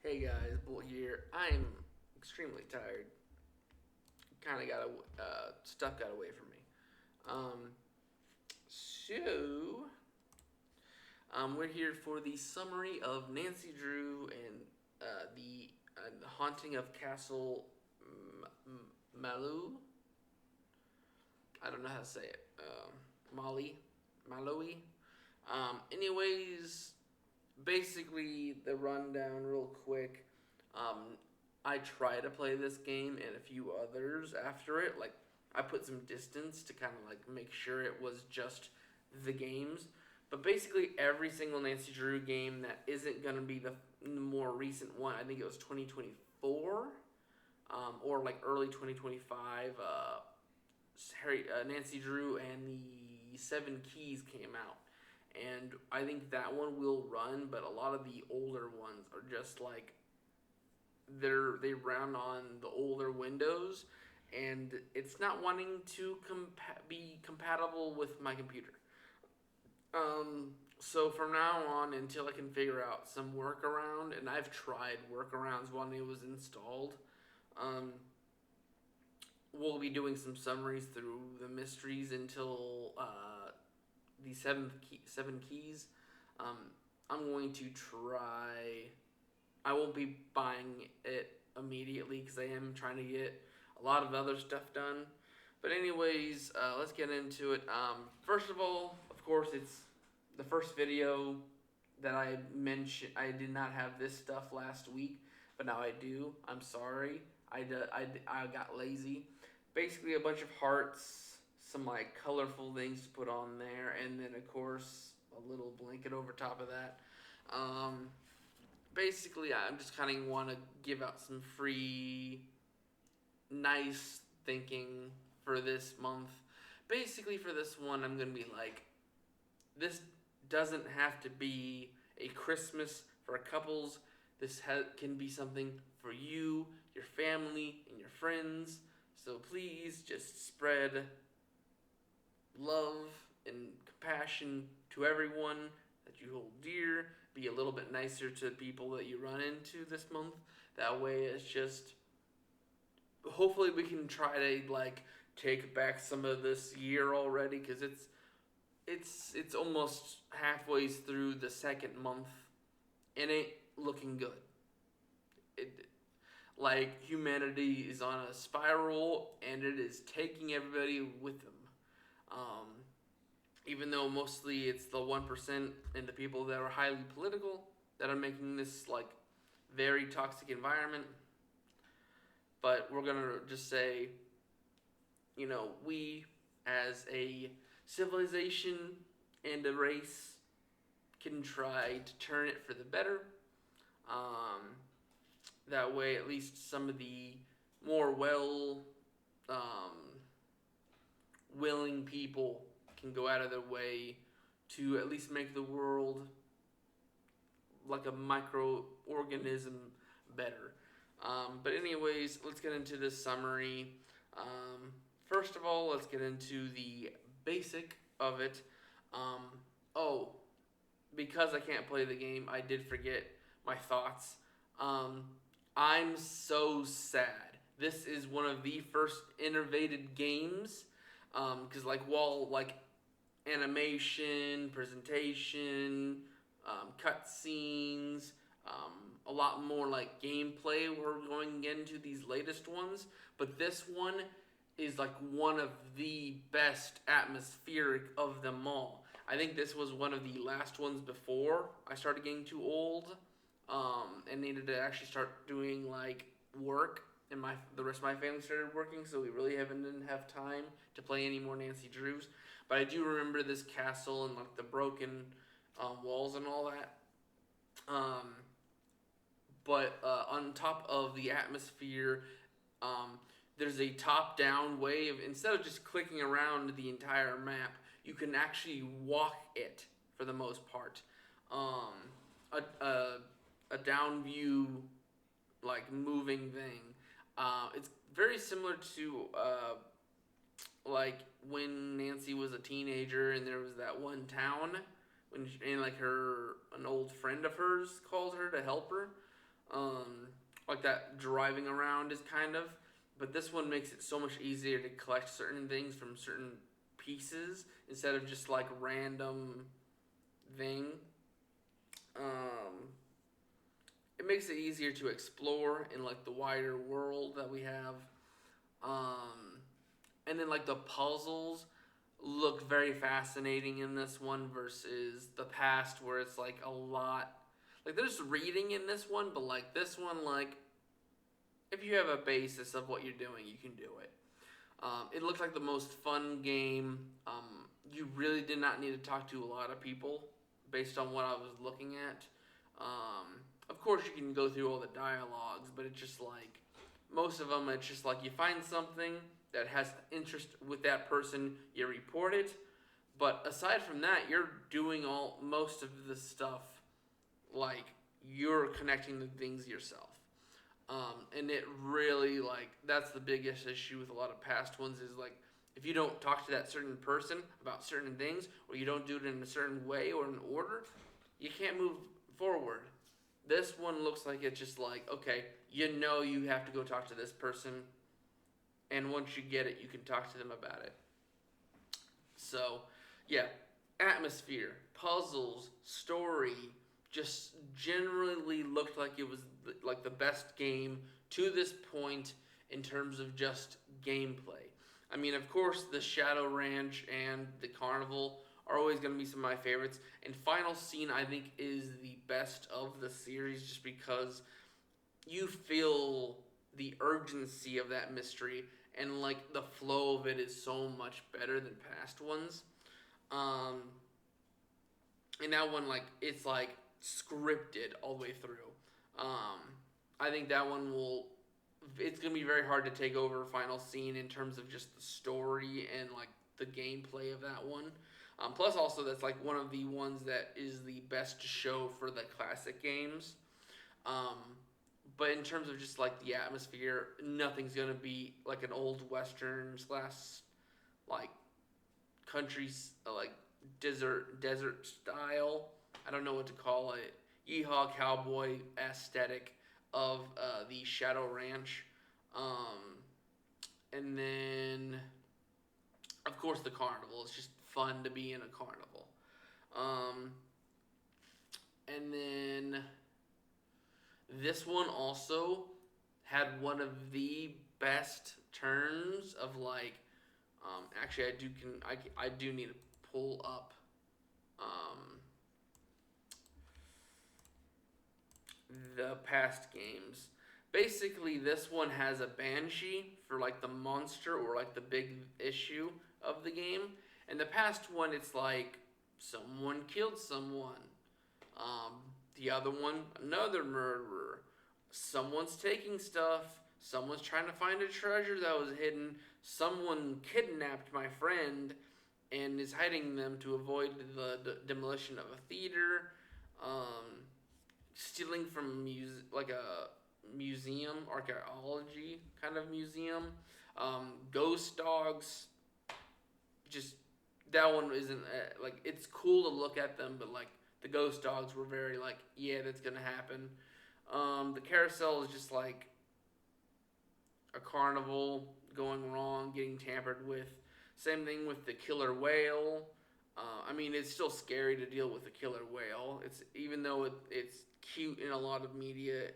Hey guys, Bull here. I'm extremely tired. Kind of got stuff got away from me. Um, we're here for the summary of Nancy Drew and the haunting of Castle Malloy. I don't know how to say it. Malloy. Anyways, basically the rundown real quick. Um, I try to play this game and a few others after it. Like I put some distance to kind of like make sure it was just the games. But basically every single Nancy Drew game that isn't gonna be the more recent one. I think it was 2024, or like early 2025. Nancy Drew and the Seven Keys came out, and I think that one will run. But a lot of the older ones are just like they run on the older Windows, and it's not wanting to be compatible with my computer. So from now on, until I can figure out some workaround, and I've tried workarounds when it was installed, um, we'll be doing some summaries through the mysteries until the seven keys. Um, I'm going to try. I won't be buying it immediately because I am trying to get a lot of other stuff done. But anyways, let's get into it. First of all, of course, it's the first video that I mentioned. I did not have this stuff last week, but now I do. I'm sorry. I got lazy. Basically, a bunch of hearts, some like colorful things to put on there, and then of course a little blanket over top of that. Um, Basically, I just kind of want to give out some free, nice thinking for this month. Basically, for this one, I'm gonna be like, this doesn't have to be a Christmas for couples. This can be something for you, your family, and your friends. So please just spread love and compassion to everyone that you hold dear. Be a little bit nicer to people that you run into this month. That way, it's just hopefully we can try to like take back some of this year already because it's almost halfway through the second month and it looking good. It like humanity is on a spiral and it is taking everybody with them. Um, Even though mostly it's the 1% and the people that are highly political that are making this like very toxic environment. But we're gonna just say, we as a civilization and a race can try to turn it for the better. Um, that way, at least some of the more um, willing people can go out of their way to at least make the world like a microorganism better. But anyways, let's get into this summary. Um, First of all, let's get into the basic of it. Um, oh, because I can't play the game, I did forget my thoughts. Um, I'm so sad. This is one of the first innovated games, because like wall like animation, presentation, cutscenes, a lot more like gameplay. We're going to get into these latest ones, but this one is like one of the best atmospheric of them all. I think this was one of the last ones before I started getting too old, and needed to actually start doing like work. And the rest of my family started working, so we really didn't have time to play any more Nancy Drews. But I do remember this castle and like the broken walls and all that. Um, but on top of the atmosphere, um, there's a top-down way of instead of just clicking around the entire map, you can actually walk it for the most part. Um, a down view like moving thing. It's very similar to like when Nancy was a teenager and there was that one town and like an old friend of hers called her to help her. um, like that driving around is kind of. But this one makes it so much easier to collect certain things from certain pieces instead of just like random thing. Um, it makes it easier to explore in like the wider world that we have. Um, and then like the puzzles look very fascinating in this one versus the past where it's like a lot like there's reading in this one, but like this one, like if you have a basis of what you're doing, you can do it. It looked like the most fun game. You really did not need to talk to a lot of people based on what I was looking at. Of course, you can go through all the dialogues, but it's just like most of them, it's just like you find something that has interest with that person, you report it. But aside from that, you're doing all most of the stuff like you're connecting the things yourself. And it really like that's the biggest issue with a lot of past ones is like if you don't talk to that certain person about certain things or you don't do it in a certain way or in order, you can't move forward. This one looks like it's just like okay, you have to go talk to this person, and once you get it, you can talk to them about it. So, yeah, atmosphere, puzzles, story, just generally looked like it was like the best game to this point in terms of just gameplay. I mean, of course, the Shadow Ranch and the Carnival are always going to be some of my favorites. And Final Scene, I think, is the best of the series just because you feel the urgency of that mystery and like the flow of it is so much better than past ones. Um, and that one like it's like scripted all the way through. Um, I think that one will. It's gonna be very hard to take over Final Scene in terms of just the story and like the gameplay of that one. Plus, also that's like one of the ones that is the best show for the classic games. Um, but in terms of just like the atmosphere, nothing's gonna be like an old western slash like countries like desert style. I don't know what to call it. Yeehaw cowboy aesthetic of the Shadow Ranch, um, and then of course the carnival. It's just fun to be in a carnival. Um, and then this one also had one of the best turns of like. Actually, I do need to pull up um, the past games. Basically, this one has a banshee for like the monster or like the big issue of the game. And the past one, it's like someone killed someone. Um, the other one, another murderer. Someone's taking stuff. Someone's trying to find a treasure that was hidden. Someone kidnapped my friend and is hiding them to avoid the demolition of a theater. Um, Stealing from like a museum, archaeology kind of museum. Ghost dogs. Just that one isn't like it's cool to look at them, but like the ghost dogs were very like yeah that's gonna happen. The carousel is just like a carnival going wrong, getting tampered with. Same thing with the killer whale. I mean, it's still scary to deal with a killer whale. It's even though it's cute in a lot of media,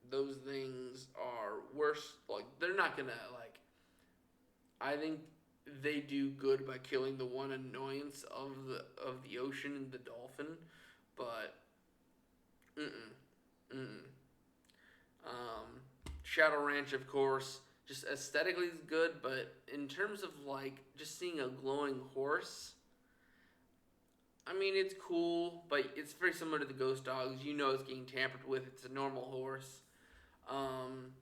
those things are worse. Like they're not gonna like. I think they do good by killing the one annoyance of the ocean and the dolphin, but mm mm. Shadow Ranch, of course, just aesthetically is good, but in terms of like just seeing a glowing horse, I mean it's cool, but it's very similar to the ghost dogs. You know it's getting tampered with. It's a normal horse. Um,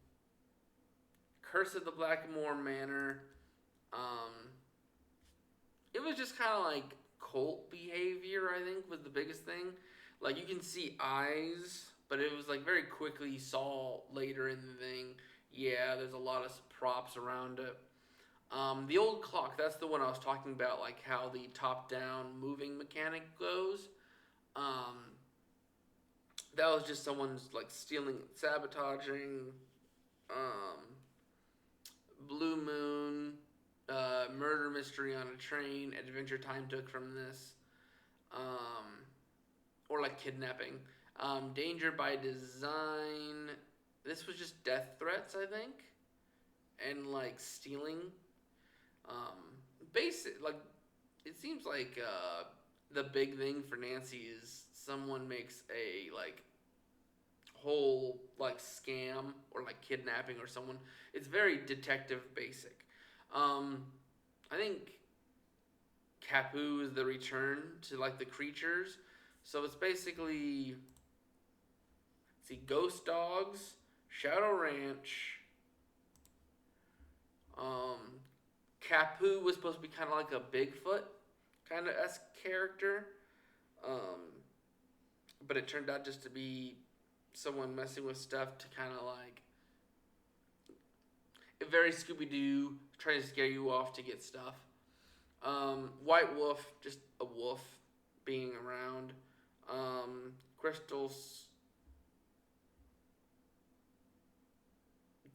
Curse of the Blackmore Manor. Um, it was just kind of like cult behavior. I think was the biggest thing. Like you can see eyes, but it was like very quickly you saw later in the thing. Yeah, there's a lot of props around it. The old clock, that's the one I was talking about, like how the top down moving mechanic goes. Um, that was just someone's like stealing, sabotaging. Um, Blue Moon, murder mystery on a train. Adventure Time took from this, um, or like kidnapping. Danger by Design. This was just death threats, I think, and like stealing. Basic like it seems like the big thing for Nancy is someone makes a like whole like scam or like kidnapping or someone. It's very detective basic. Um, I think Capu is the return to like the creatures. So it's basically see Ghost Dogs, Shadow Ranch. Um, Capu was supposed to be kind of like a Bigfoot kind of esque character, um, but it turned out just to be someone messing with stuff to kind of like very Scooby Doo, trying to scare you off to get stuff. White Wolf, just a wolf being around. Crystals.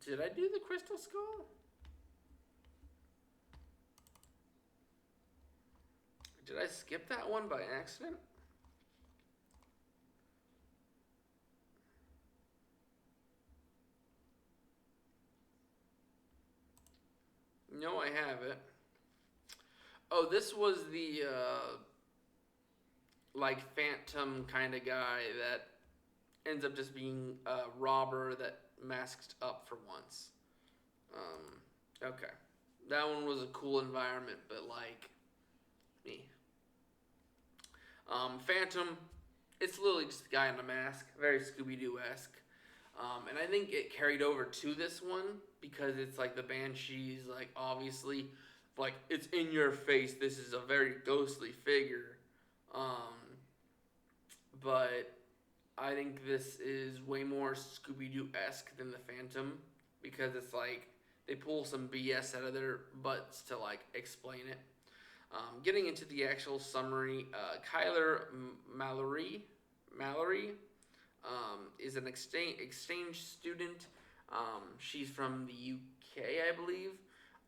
Did I do the Crystal Skull? Did I skip that one by accident? No, I haven't. Oh, this was the like phantom kind of guy that ends up just being a robber that masked up for once. Okay, that one was a cool environment, but like me. Phantom, it's literally just a guy in a mask, very Scooby Doo esque. And I think it carried over to this one because it's like the Banshees, like obviously, like it's in your face. This is a very ghostly figure. Um, but I think this is way more Scooby Doo esque than the Phantom because it's like they pull some BS out of their butts to like explain it. Getting into the actual summary, Kyler Mallory is an exchange student. She's from the UK, I believe,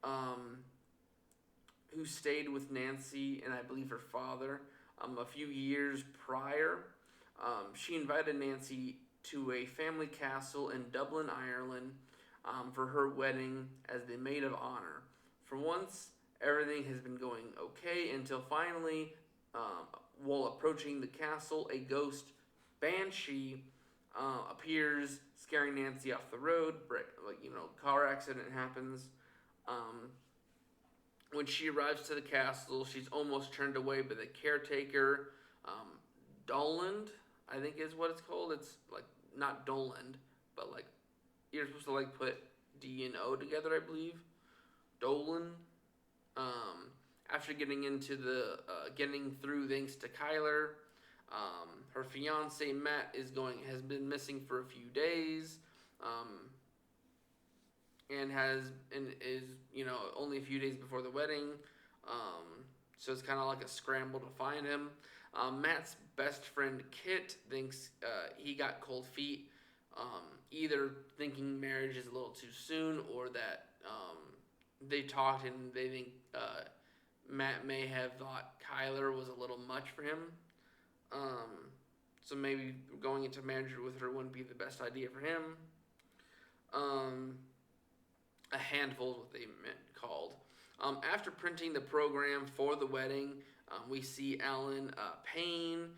um, who stayed with Nancy and I believe her father a few years prior. She invited Nancy to a family castle in Dublin, Ireland, for her wedding as the maid of honor. For once, everything has been going okay until finally, while approaching the castle, a ghost banshee appears, scaring Nancy off the road. Like car accident happens. Um, when she arrives to the castle, she's almost turned away by the caretaker, um, Doland, I think is what it's called. It's like not Doland, but like you're supposed to like put D and O together, I believe. Dolan. Um, After getting through thanks to Kyler, her fiance Matt has been missing for a few days, um, and is only a few days before the wedding, so it's kind of like a scramble to find him. Matt's best friend Kit thinks he got cold feet, either thinking marriage is a little too soon or that they talked and they think Matt may have thought Kyler was a little much for him. Um, so maybe going into marriage with her wouldn't be the best idea for him. Um, a handful is what they meant called. After printing the program for the wedding, we see Alan Payne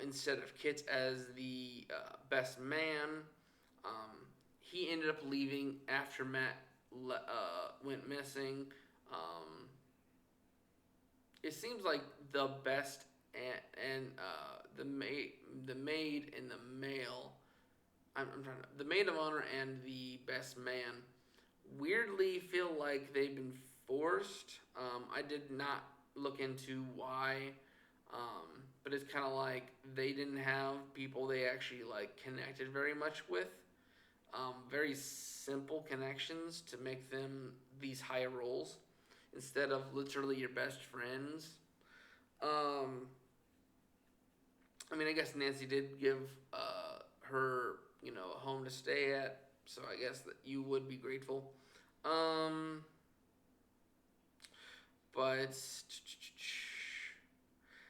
instead of Kit as the best man. He ended up leaving after Matt went missing. Um, it seems like the best and the maid and the male. I'm trying to the maid of honor and the best man weirdly feel like they've been forced. I did not look into why, but it's kind of like they didn't have people they actually like connected very much with. Very simple connections to make them these high roles instead of literally your best friends. Um, I mean, I guess Nancy did give her, a home to stay at. So I guess that you would be grateful. Um, but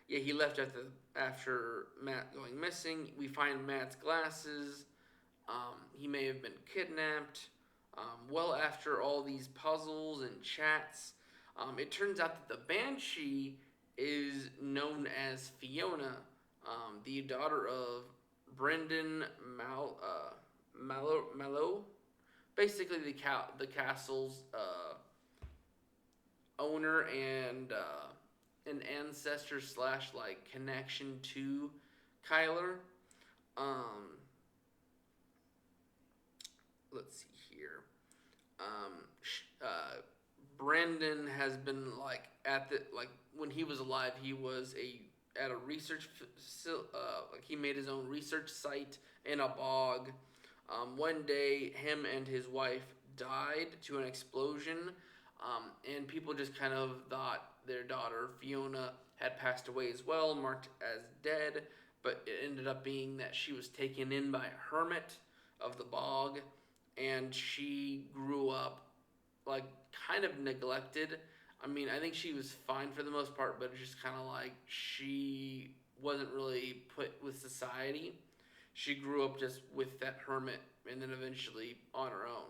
yeah, he left after Matt going missing. We find Matt's glasses. He may have been kidnapped. Well, after all these puzzles and chats, it turns out that the Banshee is known as Fiona, the daughter of Brendan Mallow, basically the castle's owner and an ancestor slash like connection to Kyler. Um, let's see here. Um, Brendan has been like at the like when he was alive, he was a at a research like he made his own research site in a bog. One day, him and his wife died to an explosion, and people just kind of thought their daughter Fiona had passed away as well, marked as dead. But it ended up being that she was taken in by a hermit of the bog, and she grew up like kind of neglected. I mean, I think she was fine for the most part, but it's just kind of like she wasn't really put with society. She grew up just with that hermit and then eventually on her own.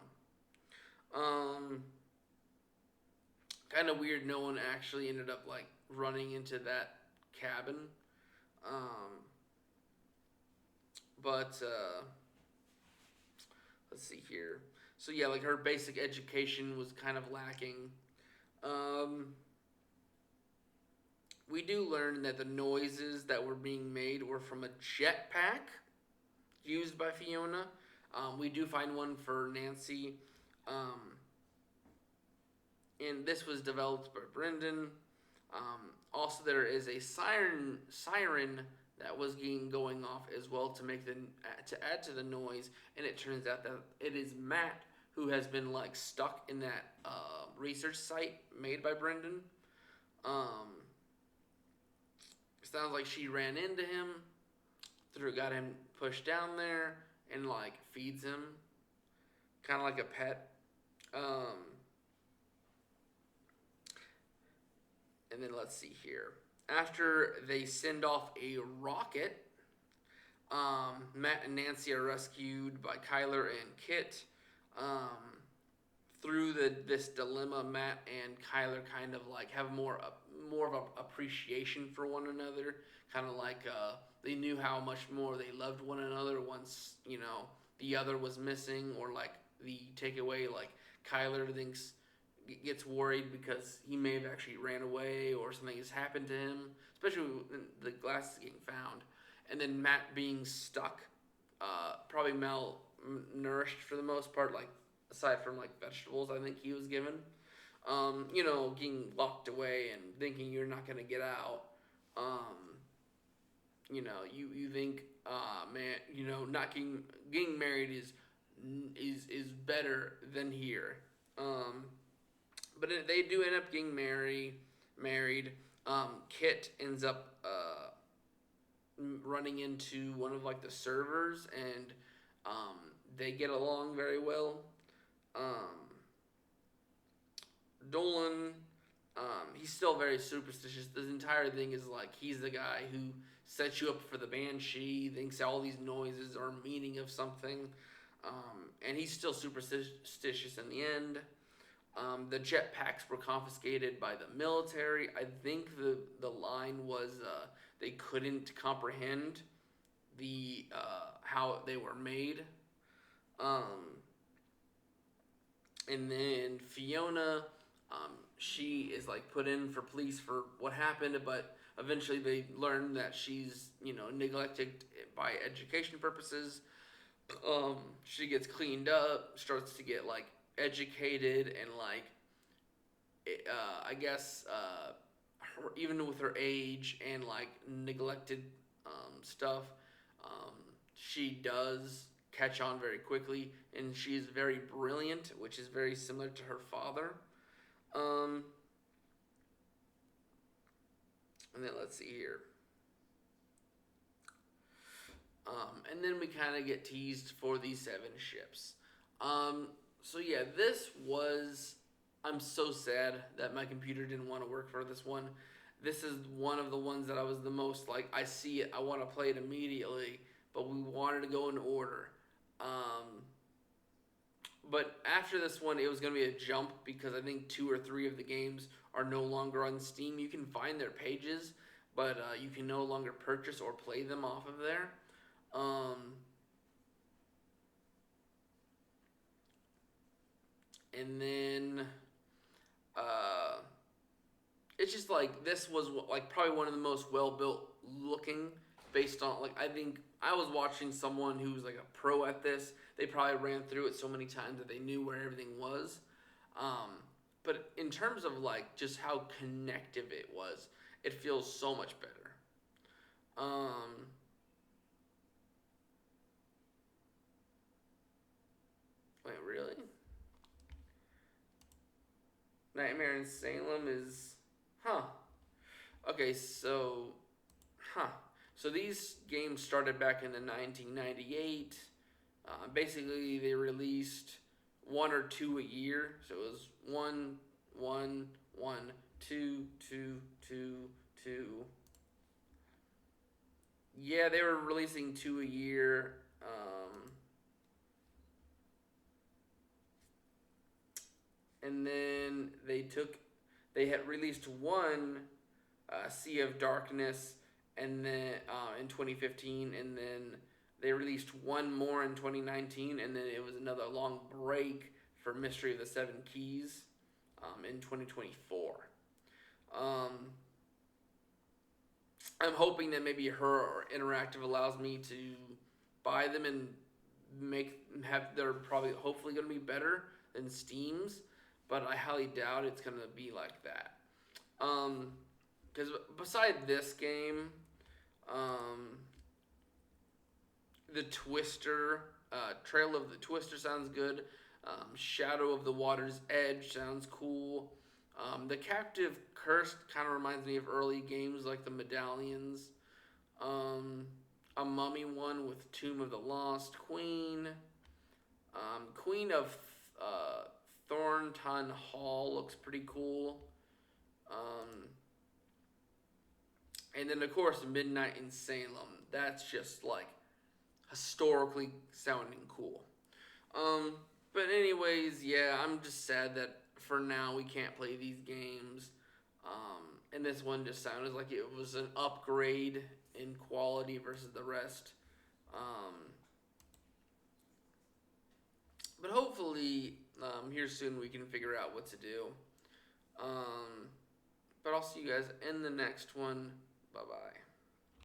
Kind of weird no one actually ended up like running into that cabin. Um, but let's see here. So yeah, like her basic education was kind of lacking. Um, we do learn that the noises that were being made were from a jetpack used by Fiona. We do find one for Nancy. Um, and this was developed by Brendan. Also, there is a siren that was going off as well to add to the noise, and it turns out that it is Matt who has been like stuck in that research site made by Brendan. Um, sounds like she ran into him, got him pushed down there, and like feeds him, kind of like a pet. Um, and then let's see here. After they send off a rocket, Matt and Nancy are rescued by Kyler and Kit. Um, through this dilemma, Matt and Kyler kind of like have more of a appreciation for one another. Kind of like they knew how much more they loved one another once the other was missing, or like the takeaway. Like Kyler gets worried because he may have actually ran away or something has happened to him, especially when the glasses getting found, and then Matt being stuck, probably malnourished for the most part, like aside from like vegetables, I think he was given. Getting locked away and thinking you're not gonna get out. Um, you think, man, not getting married is better than here. But they do end up getting married. Kit ends up running into one of like the servers, and they get along very well. Um, Dolan, he's still very superstitious. This entire thing is like he's the guy who sets you up for the Banshee, thinks all these noises are meaning of something, and he's still superstitious in the end. The jetpacks were confiscated by the military. I think the line was they couldn't comprehend the how they were made. Um, and then Fiona, she is like put in for police for what happened, but eventually they learn that she's neglected by education purposes. She gets cleaned up, starts to get like educated, and like I guess even with her age and like neglected stuff, um, she does catch on very quickly, and she's very brilliant, which is very similar to her father. Um, and then let's see here. And then we kind of get teased for these 7 ships. Um, so yeah, this was. I'm so sad that my computer didn't want to work for this one. This is one of the ones that I was the most like. I see it, I want to play it immediately, but we wanted to go in order. Um, but after this one, it was going to be a jump because I think 2 or 3 of the games are no longer on Steam. You can find their pages, but you can no longer purchase or play them off of there. Um, and then uh, it's just like this was like probably one of the most well built looking based on like I think I was watching someone who's like a pro at this. They probably ran through it so many times that they knew where everything was. Um, but in terms of like just how connective it was, it feels so much better. Um, wait, really? Nightmare in Salem is, huh? Okay, so, huh? So these games started back in the 1998. Basically, they released 1 or 2 a year. So it was one, one, one, two, two, two, two. Yeah, they were releasing 2 a year. And then they had released one Sea of Darkness, and then in 2015, and then they released one more in 2019, and then it was another long break for Mystery of the Seven Keys in 2024. Um, I'm hoping that maybe her interactive allows me to buy them and make have they're probably hopefully going to be better than Steam's, but I highly doubt it's going to be like that. Because beside this game, um, the Twister, Trail of the Twister sounds good. Shadow of the Water's Edge sounds cool. The Captive Curse kind of reminds me of early games like the Medallions. Um, a Mummy one with Tomb of the Lost Queen. Queen of uh, Thornton Hall looks pretty cool. Um, and then, of course, Midnight in Salem. That's just like historically sounding cool. Um, but anyways, yeah, I'm just sad that for now we can't play these games. And this one just sounded like it was an upgrade in quality versus the rest. Um, but hopefully, here soon we can figure out what to do. Um, but I'll see you guys in the next one. Bye bye.